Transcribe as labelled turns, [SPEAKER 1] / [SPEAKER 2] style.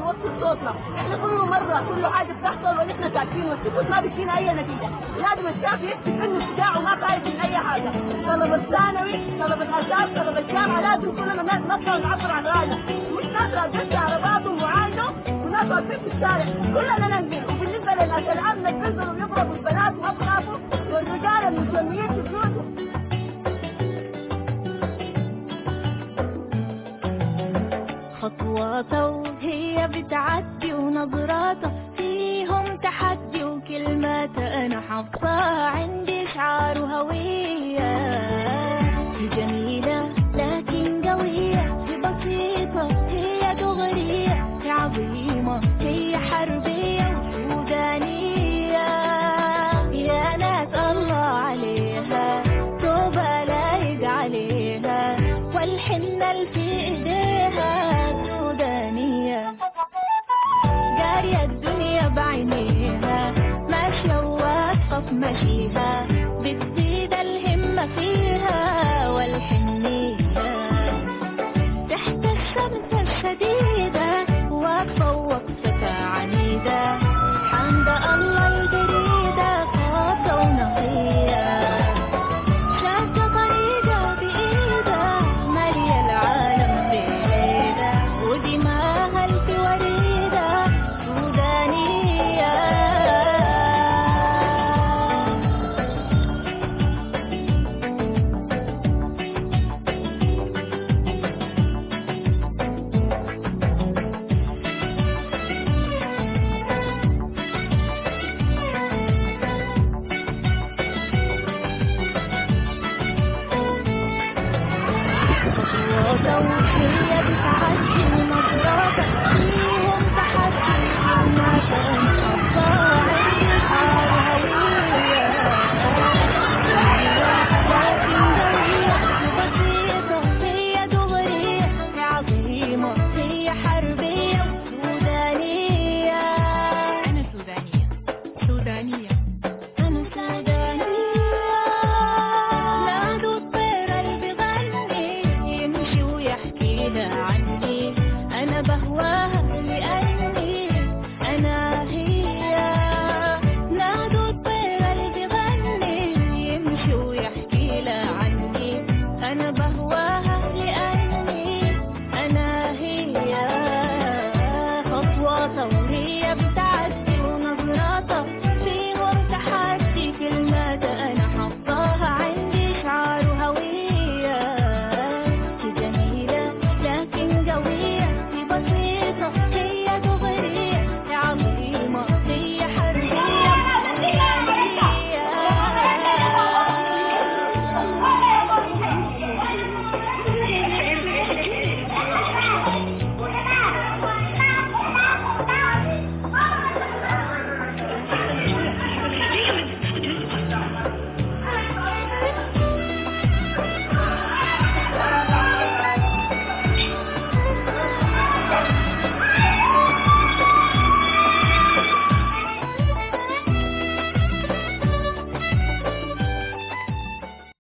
[SPEAKER 1] نوصل صوتنا. احنا كل مره كل حاجه بتحصل ونحن ساكتين والسكوت ما بيدينا اي نتيجه. لازم الشعب يكتب انه شجاع وما خايف من اي حاجه. طلبه الثانوي، طلبه الاساس، طلبه الجامعه لازم كلنا نطلع نعبر عن راينا، مش نطلع بس على بعضهم وعاينه ونطلع في الشارع. كلنا ننزل. وبالنسبه للناس العامه بينزلوا يضربوا البنات ما بخافوا والرجال المسلمين يسودوا.
[SPEAKER 2] خطواته وهي بتعدي ونظراته فيهم تحدي وكلماته أنا حافظاها عندي شعار وهوية. هي جميلة لكن قوية، هي بسيطة هي دغرية، هي عظيمة هي حربية وسودانية. يا ناس الله عليها توبة لايق عليها والحنة اللي في ايديها سودانية. قارية الدنيا بعينيها ماشية واثقة في مشيها، بتزيد الهمة فيها والحنية. تحت الشمس الشديدة واقفة ووقفتها عنيدة، حمد الله البريدة صوتها ونقية. شاكة طريقة بإيدها مالية العالم بإيدها ودماغها في وريدة سودانية. خطواتها وهي بتعدي